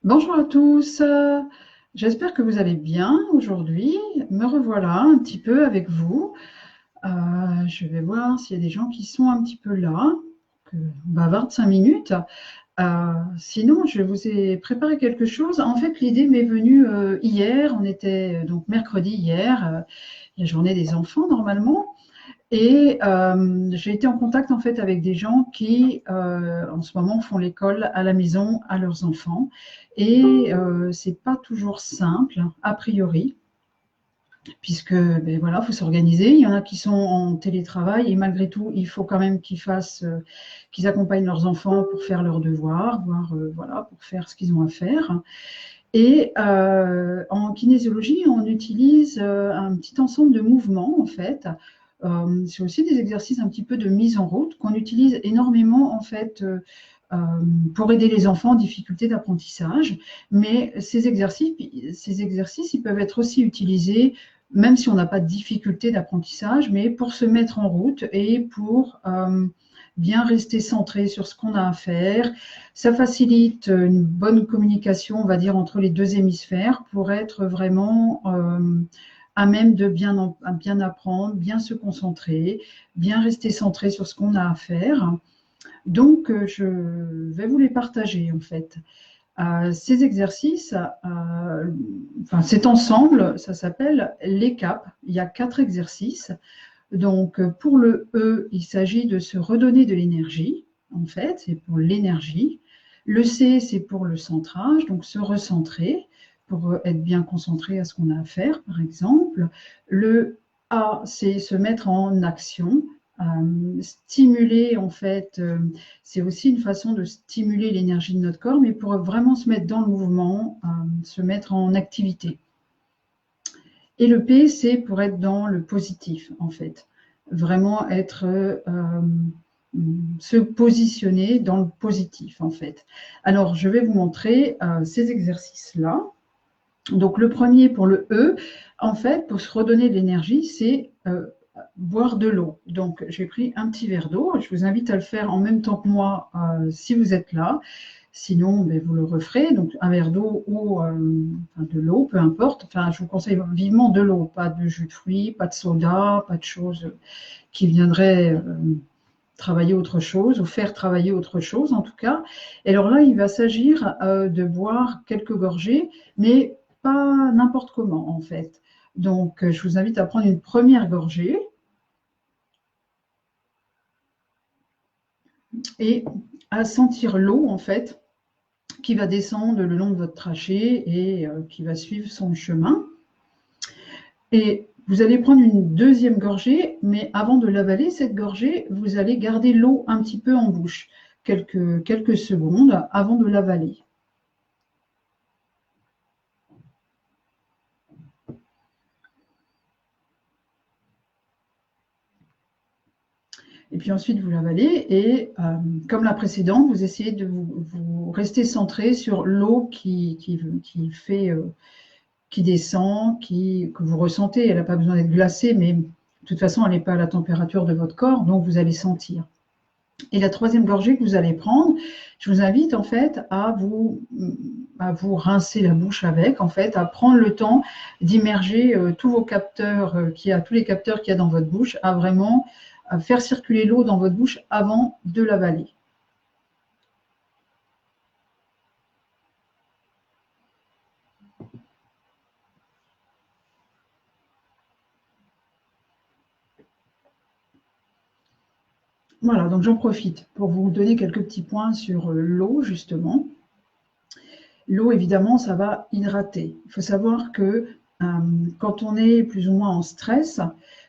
Bonjour à tous, j'espère que vous allez bien aujourd'hui. Me revoilà un petit peu avec vous. Je vais voir s'il y a des gens qui sont un petit peu là, que on bavarde 5 minutes. Sinon, je vous ai préparé quelque chose. En fait, l'idée m'est venue hier, on était donc mercredi hier, la journée des enfants normalement. Et j'ai été en contact en fait avec des gens qui en ce moment font l'école à la maison à leurs enfants et c'est pas toujours simple a priori puisque ben voilà, faut s'organiser. Il y en a qui sont en télétravail et malgré tout, il faut quand même qu'ils fassent, qu'ils accompagnent leurs enfants pour faire leurs devoirs, voire voilà, pour faire ce qu'ils ont à faire. Et en kinésiologie, on utilise un petit ensemble de mouvements, en fait. C'est aussi des exercices un petit peu de mise en route qu'on utilise énormément, en fait, euh, pour aider les enfants en difficulté d'apprentissage. Mais ces exercices, ils peuvent être aussi utilisés, même si on n'a pas de difficulté d'apprentissage, mais pour se mettre en route et pour bien rester centré sur ce qu'on a à faire. Ça facilite une bonne communication, on va dire, entre les deux hémisphères pour être vraiment à même de bien apprendre, bien se concentrer, bien rester centré sur ce qu'on a à faire. Donc, je vais vous les partager en fait. Ces exercices, enfin cet ensemble, ça s'appelle les CAP. Il y a 4 exercices. Donc, pour le E, il s'agit de se redonner de l'énergie, en fait, c'est pour l'énergie. Le C, c'est pour le centrage, donc se recentrer, pour être bien concentré à ce qu'on a à faire, par exemple. Le A, c'est se mettre en action. Stimuler, en fait, c'est aussi une façon de stimuler l'énergie de notre corps, mais pour vraiment se mettre dans le mouvement, se mettre en activité. Et le P, c'est pour être dans le positif, en fait. Vraiment être, se positionner dans le positif, en fait. Alors, je vais vous montrer ces exercices-là. Donc, le premier pour le E, en fait, pour se redonner de l'énergie, c'est boire de l'eau. Donc, j'ai pris un petit verre d'eau. Je vous invite à le faire en même temps que moi si vous êtes là. Sinon, ben, vous le referez. Donc, un verre d'eau ou enfin, de l'eau, peu importe. Enfin, je vous conseille vivement de l'eau, pas de jus de fruits, pas de soda, pas de choses qui viendraient travailler autre chose ou faire travailler autre chose, en tout cas. Et alors là, il va s'agir de boire quelques gorgées, mais pas n'importe comment, en fait. Donc, je vous invite à prendre une première gorgée et à sentir l'eau, en fait, qui va descendre le long de votre trachée et qui va suivre son chemin. Et vous allez prendre une deuxième gorgée, mais avant de l'avaler, cette gorgée, vous allez garder l'eau un petit peu en bouche, quelques secondes avant de l'avaler. Et puis ensuite, vous l'avalez et comme la précédente, vous essayez de vous rester centré sur l'eau qui descend, que vous ressentez. Elle n'a pas besoin d'être glacée, mais de toute façon, elle n'est pas à la température de votre corps, donc vous allez sentir. Et la troisième gorgée que vous allez prendre, je vous invite en fait à vous rincer la bouche avec, en fait, à prendre le temps d'immerger tous vos capteurs, tous les capteurs qu'il y a dans votre bouche, à vraiment faire circuler l'eau dans votre bouche avant de l'avaler. Voilà, donc j'en profite pour vous donner quelques petits points sur l'eau, justement. L'eau, évidemment, ça va hydrater. Il faut savoir que quand on est plus ou moins en stress,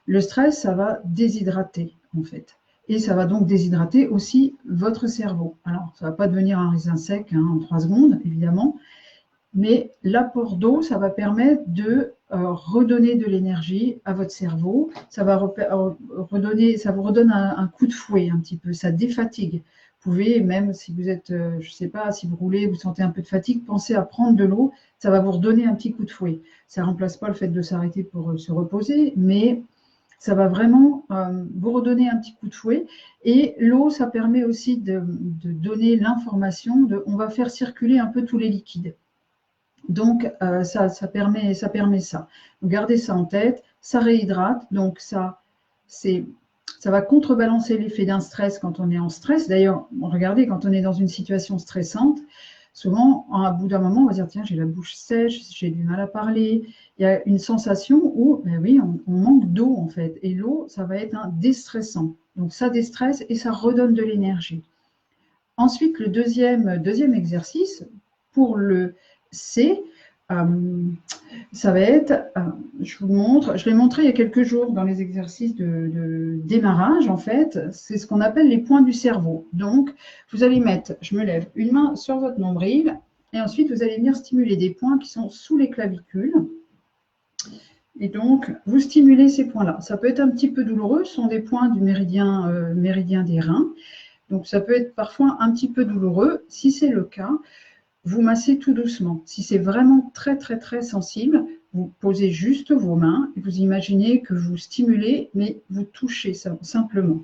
le stress, ça va déshydrater, en fait. Et ça va donc déshydrater aussi votre cerveau. Alors, ça ne va pas devenir un raisin sec en 3 secondes, évidemment, mais l'apport d'eau, ça va permettre de redonner de l'énergie à votre cerveau. Ça va redonner, ça vous redonne un coup de fouet un petit peu, ça défatigue. Vous pouvez, même si vous êtes, je ne sais pas, si vous roulez, vous sentez un peu de fatigue, pensez à prendre de l'eau, ça va vous redonner un petit coup de fouet. Ça ne remplace pas le fait de s'arrêter pour se reposer, mais ça va vraiment vous redonner un petit coup de fouet. Et l'eau, ça permet aussi de donner l'information, on va faire circuler un peu tous les liquides. Donc, ça permet ça. Donc, gardez ça en tête, ça réhydrate, donc ça va contrebalancer l'effet d'un stress quand on est en stress. D'ailleurs, regardez, quand on est dans une situation stressante, souvent, à bout d'un moment, on va dire, tiens, j'ai la bouche sèche, j'ai du mal à parler. Il y a une sensation où, ben oui, on manque d'eau, en fait. Et l'eau, ça va être un déstressant. Donc, ça déstresse et ça redonne de l'énergie. Ensuite, le deuxième exercice, pour le C, ça va être, je vous montre, je l'ai montré il y a quelques jours dans les exercices de démarrage, en fait, c'est ce qu'on appelle les points du cerveau. Donc, vous allez mettre, je me lève, une main sur votre nombril, et ensuite, vous allez venir stimuler des points qui sont sous les clavicules. Et donc, vous stimulez ces points-là. Ça peut être un petit peu douloureux, ce sont des points du méridien des reins. Donc, ça peut être parfois un petit peu douloureux. Si c'est le cas, vous massez tout doucement. Si c'est vraiment très, très, très sensible, vous posez juste vos mains et vous imaginez que vous stimulez, mais vous touchez ça, simplement.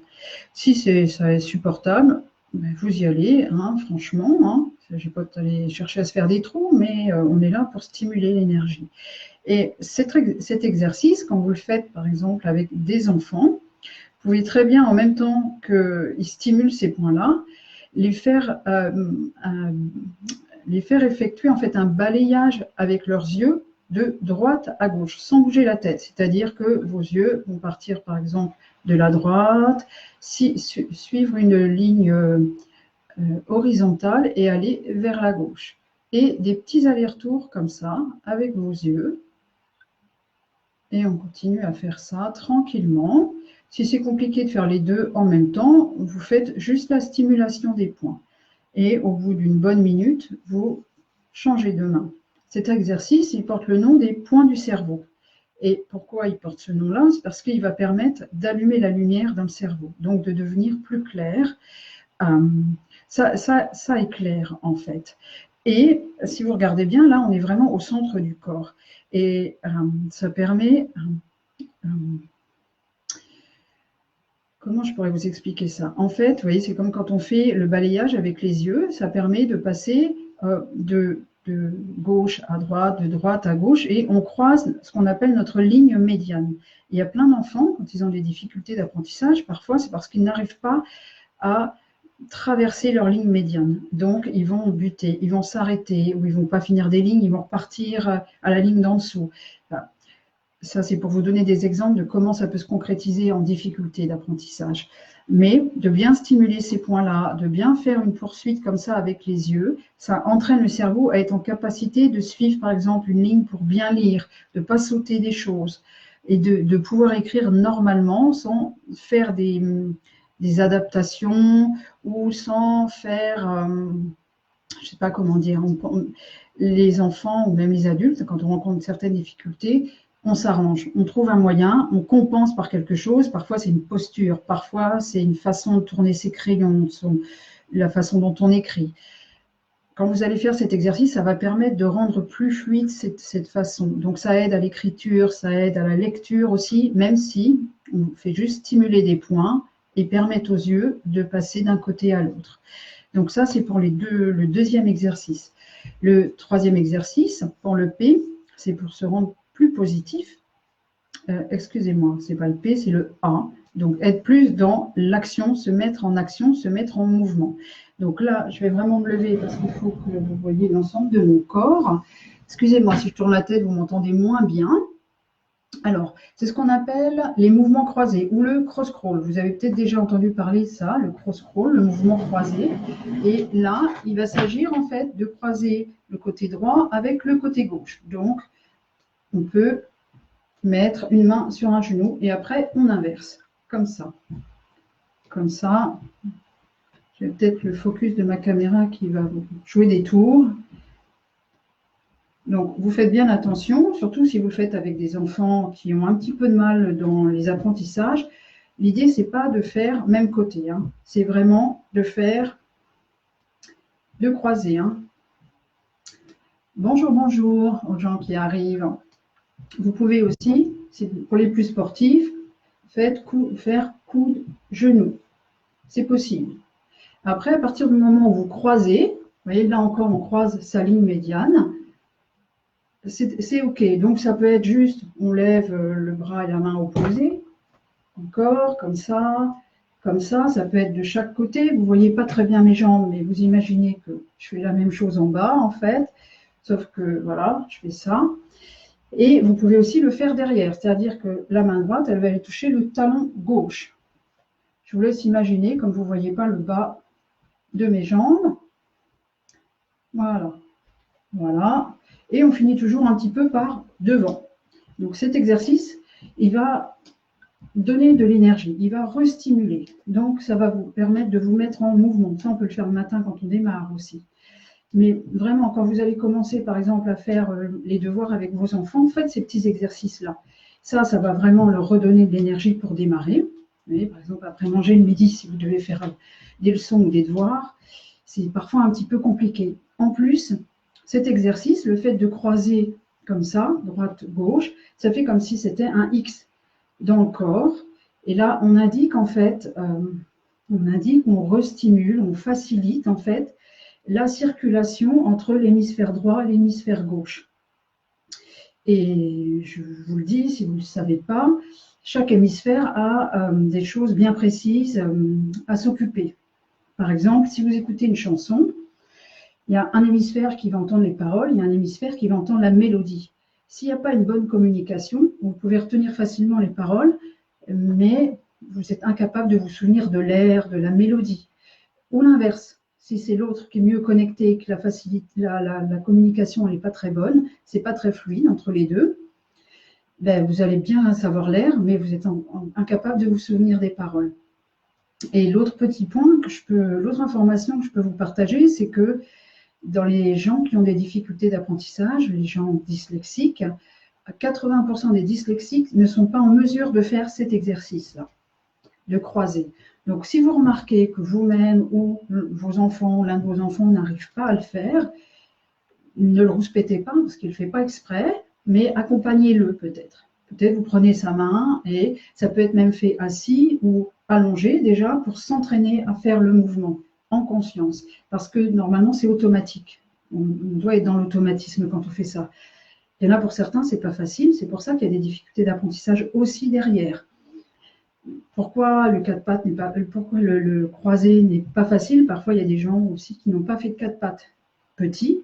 Si ça est supportable, ben vous y allez, hein, franchement. Hein. Il ne s'agit pas d'aller chercher à se faire des trous, mais on est là pour stimuler l'énergie. Et cet exercice, quand vous le faites, par exemple, avec des enfants, vous pouvez très bien, en même temps qu'ils stimulent ces points-là, les faire effectuer en fait un balayage avec leurs yeux de droite à gauche, sans bouger la tête. C'est-à-dire que vos yeux vont partir, par exemple, de la droite, suivre une ligne horizontale et aller vers la gauche. Et des petits allers-retours comme ça, avec vos yeux. Et on continue à faire ça tranquillement. Si c'est compliqué de faire les deux en même temps, vous faites juste la stimulation des points. Et au bout d'une bonne minute, vous changez de main. Cet exercice, il porte le nom des points du cerveau. Et pourquoi il porte ce nom-là? C'est parce qu'il va permettre d'allumer la lumière dans le cerveau, donc de devenir plus clair. Ça éclaire, en fait. Et si vous regardez bien, là, on est vraiment au centre du corps. Et ça permet... comment je pourrais vous expliquer ça? En fait, vous voyez, c'est comme quand on fait le balayage avec les yeux, ça permet de passer de gauche à droite, de droite à gauche, et on croise ce qu'on appelle notre ligne médiane. Il y a plein d'enfants, quand ils ont des difficultés d'apprentissage, parfois c'est parce qu'ils n'arrivent pas à traverser leur ligne médiane. Donc, ils vont buter, ils vont s'arrêter, ou ils ne vont pas finir des lignes, ils vont repartir à la ligne d'en dessous. Enfin, ça, c'est pour vous donner des exemples de comment ça peut se concrétiser en difficulté d'apprentissage. Mais de bien stimuler ces points-là, de bien faire une poursuite comme ça avec les yeux, ça entraîne le cerveau à être en capacité de suivre, par exemple, une ligne pour bien lire, de ne pas sauter des choses et de pouvoir écrire normalement sans faire des adaptations ou sans faire, je ne sais pas comment dire, les enfants ou même les adultes, quand on rencontre certaines difficultés, on s'arrange, on trouve un moyen, on compense par quelque chose. Parfois, c'est une posture, parfois, c'est une façon de tourner ses crayons, la façon dont on écrit. Quand vous allez faire cet exercice, ça va permettre de rendre plus fluide cette façon. Donc, ça aide à l'écriture, ça aide à la lecture aussi, même si on fait juste stimuler des points et permettre aux yeux de passer d'un côté à l'autre. Donc, ça, c'est pour le deuxième exercice. Le troisième exercice, pour le P, c'est pour se rendre plus positif. Excusez-moi, ce n'est pas le P, c'est le A. Donc, être plus dans l'action, se mettre en action, se mettre en mouvement. Donc là, je vais vraiment me lever parce qu'il faut que vous voyez l'ensemble de mon corps. Excusez-moi, si je tourne la tête, vous m'entendez moins bien. Alors, c'est ce qu'on appelle les mouvements croisés ou le cross-crawl. Vous avez peut-être déjà entendu parler de ça, le cross-crawl, le mouvement croisé. Et là, il va s'agir en fait de croiser le côté droit avec le côté gauche. Donc, on peut mettre une main sur un genou et après, on inverse, comme ça. Comme ça. J'ai peut-être le focus de ma caméra qui va jouer des tours. Donc, vous faites bien attention, surtout si vous le faites avec des enfants qui ont un petit peu de mal dans les apprentissages. L'idée, ce n'est pas de faire même côté, hein. C'est vraiment de faire, de croiser. Hein. Bonjour, bonjour aux gens qui arrivent. Vous pouvez aussi, pour les plus sportifs, faire coude, genou. C'est possible. Après, à partir du moment où vous croisez, vous voyez là encore, on croise sa ligne médiane. c'est OK. Donc, ça peut être juste, on lève le bras et la main opposés, encore, comme ça, comme ça peut être de chaque côté. Vous ne voyez pas très bien mes jambes, mais vous imaginez que je fais la même chose en bas, en fait. Sauf que, voilà, je fais ça. Et vous pouvez aussi le faire derrière, c'est-à-dire que la main droite, elle va aller toucher le talon gauche. Je vous laisse imaginer, comme vous ne voyez pas le bas de mes jambes. Voilà, voilà. Et on finit toujours un petit peu par devant. Donc cet exercice, il va donner de l'énergie, il va restimuler. Donc ça va vous permettre de vous mettre en mouvement. Ça, on peut le faire le matin quand on démarre aussi. Mais vraiment, quand vous allez commencer, par exemple, à faire les devoirs avec vos enfants, faites ces petits exercices-là. Ça va vraiment leur redonner de l'énergie pour démarrer. Vous voyez, par exemple, après manger le midi, si vous devez faire des leçons ou des devoirs, c'est parfois un petit peu compliqué. En plus, cet exercice, le fait de croiser comme ça, droite-gauche, ça fait comme si c'était un X dans le corps. Et là, on indique en fait, on restimule, on facilite en fait la circulation entre l'hémisphère droit et l'hémisphère gauche. Et je vous le dis, si vous ne le savez pas, chaque hémisphère a des choses bien précises à s'occuper. Par exemple, si vous écoutez une chanson, il y a un hémisphère qui va entendre les paroles, il y a un hémisphère qui va entendre la mélodie. S'il n'y a pas une bonne communication, vous pouvez retenir facilement les paroles, mais vous êtes incapable de vous souvenir de l'air, de la mélodie. Ou l'inverse, si c'est l'autre qui est mieux connecté, que la communication n'est pas très bonne, c'est pas très fluide entre les deux, ben, vous allez bien savoir l'air, mais vous êtes incapable de vous souvenir des paroles. Et l'autre petit point, l'autre information que je peux vous partager, c'est que dans les gens qui ont des difficultés d'apprentissage, les gens dyslexiques, 80% des dyslexiques ne sont pas en mesure de faire cet exercice-là, de croiser. Donc, si vous remarquez que vous-même ou vos enfants, l'un de vos enfants n'arrive pas à le faire, ne le rouspétez pas parce qu'il ne le fait pas exprès, mais accompagnez-le peut-être. Peut-être vous prenez sa main et ça peut être même fait assis ou allongé déjà pour s'entraîner à faire le mouvement en conscience. Parce que normalement, c'est automatique. On doit être dans l'automatisme quand on fait ça. Il y en a pour certains, ce n'est pas facile. C'est pour ça qu'il y a des difficultés d'apprentissage aussi derrière. Pourquoi le quatre pattes n'est pas, pourquoi le croisé n'est pas facile? Parfois, il y a des gens aussi qui n'ont pas fait de quatre pattes petits.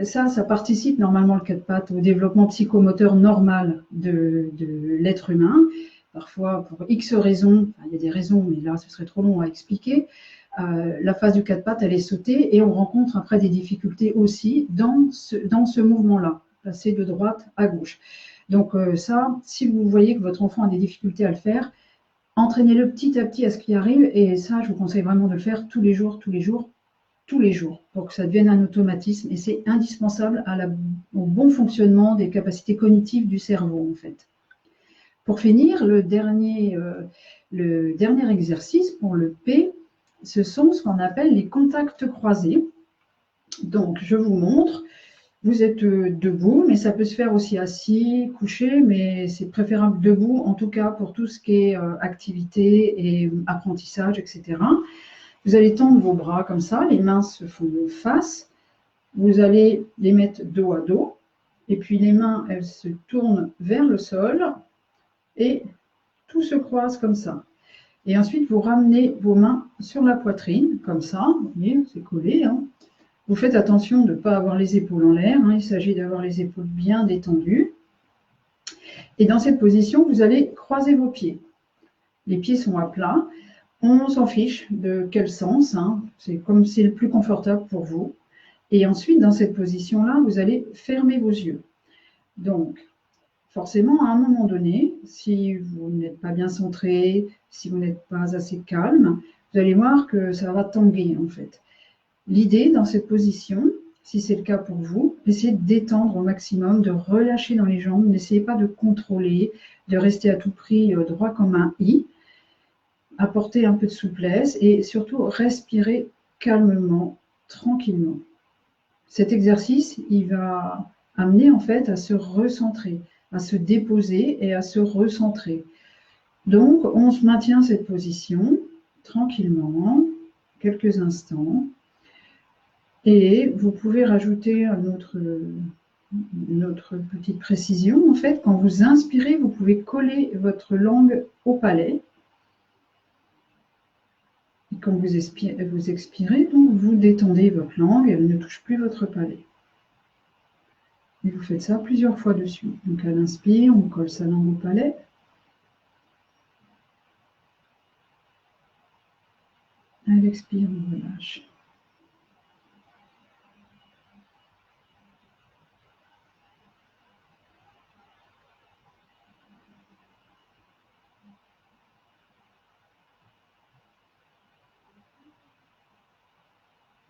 Ça participe normalement le quatre pattes au développement psychomoteur normal de l'être humain. Parfois, pour X raisons, il y a des raisons, mais là, ce serait trop long à expliquer. La phase du quatre pattes, elle est sautée et on rencontre après des difficultés aussi dans ce mouvement-là, passer de droite à gauche. Donc ça, si vous voyez que votre enfant a des difficultés à le faire, entraînez-le petit à petit à ce qui arrive. Et ça, je vous conseille vraiment de le faire tous les jours, pour que ça devienne un automatisme. Et c'est indispensable au bon fonctionnement des capacités cognitives du cerveau, en fait. Pour finir, le dernier exercice pour le P, ce sont ce qu'on appelle les contacts croisés. Donc, je vous montre. Vous êtes debout, mais ça peut se faire aussi assis, couché, mais c'est préférable debout, en tout cas pour tout ce qui est activité et apprentissage, etc. Vous allez tendre vos bras comme ça, les mains se font face. Vous allez les mettre dos à dos, et puis les mains, elles se tournent vers le sol, et tout se croise comme ça. Et ensuite, vous ramenez vos mains sur la poitrine, comme ça. Vous voyez, c'est collé, hein. Vous faites attention de ne pas avoir les épaules en l'air. Il s'agit d'avoir les épaules bien détendues. Et dans cette position, vous allez croiser vos pieds. Les pieds sont à plat. On s'en fiche de quel sens. C'est comme c'est le plus confortable pour vous. Et ensuite, dans cette position-là, vous allez fermer vos yeux. Donc, forcément, à un moment donné, si vous n'êtes pas bien centré, si vous n'êtes pas assez calme, vous allez voir que ça va tanguer en fait. L'idée dans cette position, si c'est le cas pour vous, essayez de détendre au maximum, de relâcher dans les jambes, n'essayez pas de contrôler, de rester à tout prix droit comme un I, apportez un peu de souplesse et surtout respirez calmement, tranquillement. Cet exercice, il va amener en fait à se recentrer, à se déposer et à se recentrer. Donc, on se maintient cette position tranquillement, quelques instants. Et vous pouvez rajouter un autre Une autre petite précision, en fait, quand vous inspirez, vous pouvez coller votre langue au palais. Et quand vous expirez, donc vous détendez votre langue, elle ne touche plus votre palais. Et vous faites ça plusieurs fois de suite. Donc à l'inspire, on colle sa langue au palais. À l'expire, on relâche.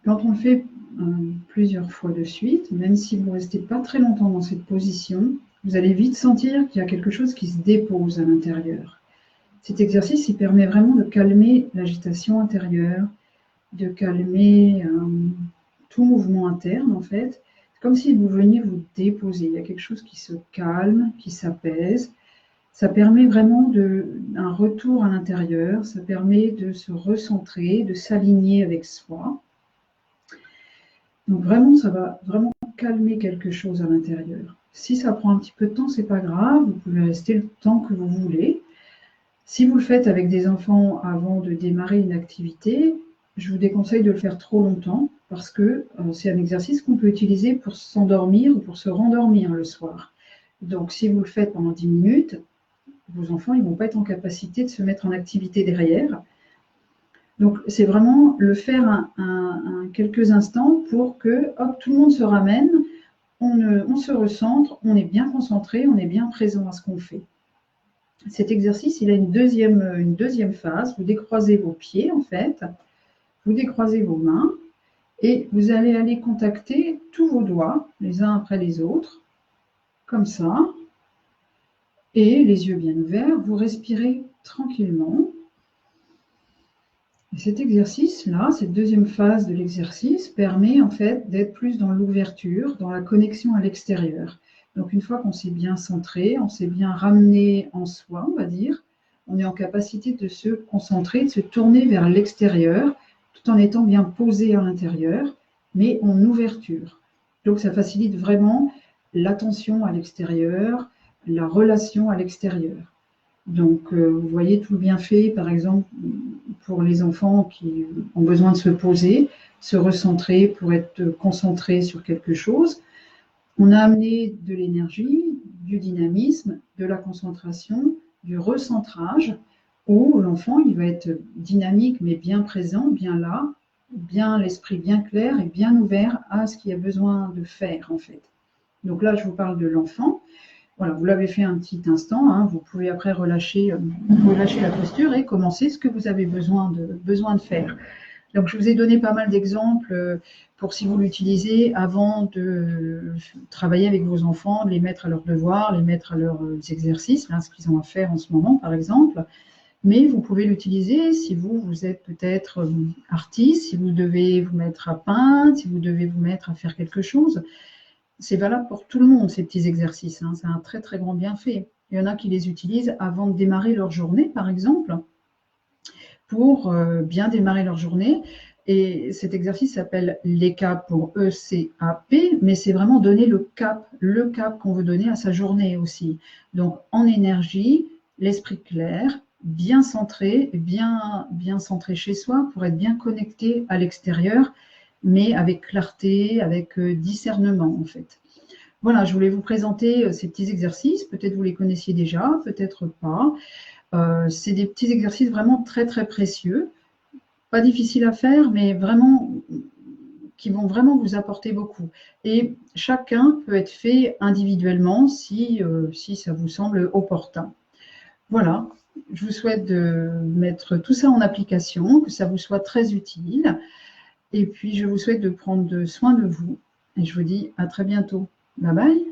Quand on le fait plusieurs fois de suite, même si vous ne restez pas très longtemps dans cette position, vous allez vite sentir qu'il y a quelque chose qui se dépose à l'intérieur. Cet exercice, il permet vraiment de calmer l'agitation intérieure, de calmer tout mouvement interne, en fait. C'est comme si vous veniez vous déposer. Il y a quelque chose qui se calme, qui s'apaise. Ça permet vraiment un retour à l'intérieur, ça permet de se recentrer, de s'aligner avec soi. Donc vraiment, ça va vraiment calmer quelque chose à l'intérieur. Si ça prend un petit peu de temps, c'est pas grave, vous pouvez rester le temps que vous voulez. Si vous le faites avec des enfants avant de démarrer une activité, je vous déconseille de le faire trop longtemps parce que c'est un exercice qu'on peut utiliser pour s'endormir ou pour se rendormir le soir. Donc si vous le faites pendant 10 minutes, vos enfants ne vont pas être en capacité de se mettre en activité derrière. Donc c'est vraiment le faire quelques instants pour que hop, tout le monde se ramène, on se recentre, on est bien concentré, on est bien présent à ce qu'on fait. Cet exercice, il a une deuxième phase. Vous décroisez vos pieds, en fait. Vous décroisez vos mains et vous allez aller contacter tous vos doigts, les uns après les autres, comme ça. Et les yeux bien ouverts, vous respirez tranquillement. Et cet exercice-là, cette deuxième phase de l'exercice, permet en fait d'être plus dans l'ouverture, dans la connexion à l'extérieur. Donc une fois qu'on s'est bien centré, on s'est bien ramené en soi, on va dire, on est en capacité de se concentrer, de se tourner vers l'extérieur, tout en étant bien posé à l'intérieur, mais en ouverture. Donc ça facilite vraiment l'attention à l'extérieur, la relation à l'extérieur. Donc vous voyez tout le bienfait, par exemple, pour les enfants qui ont besoin de se poser, se recentrer pour être concentrés sur quelque chose. On a amené de l'énergie, du dynamisme, de la concentration, du recentrage, où l'enfant il va être dynamique mais bien présent, bien là, bien l'esprit bien clair et bien ouvert à ce qu'il a besoin de faire en fait. Donc là, je vous parle de l'enfant. Voilà, vous l'avez fait un petit instant, hein, vous pouvez après relâcher la posture et commencer ce que vous avez besoin de faire. Donc, je vous ai donné pas mal d'exemples pour si vous l'utilisez avant de travailler avec vos enfants, de les mettre à leurs devoirs, les mettre à leurs exercices, hein, ce qu'ils ont à faire en ce moment, par exemple. Mais vous pouvez l'utiliser si vous êtes peut-être artiste, si vous devez vous mettre à peindre, si vous devez vous mettre à faire quelque chose. C'est valable pour tout le monde, ces petits exercices. Hein. C'est un très, très grand bienfait. Il y en a qui les utilisent avant de démarrer leur journée, par exemple, pour bien démarrer leur journée. Et cet exercice s'appelle l'ECAP pour E-C-A-P, mais c'est vraiment donner le cap qu'on veut donner à sa journée aussi. Donc, en énergie, l'esprit clair, bien centré, bien centré chez soi pour être bien connecté à l'extérieur, mais avec clarté, avec discernement en fait. Voilà, je voulais vous présenter ces petits exercices. Peut-être vous les connaissiez déjà, peut-être pas. C'est des petits exercices vraiment très très précieux, pas difficiles à faire, mais vraiment qui vont vraiment vous apporter beaucoup. Et chacun peut être fait individuellement si ça vous semble opportun. Voilà, je vous souhaite de mettre tout ça en application, que ça vous soit très utile. Et puis, je vous souhaite de prendre soin de vous. Et je vous dis à très bientôt. Bye bye.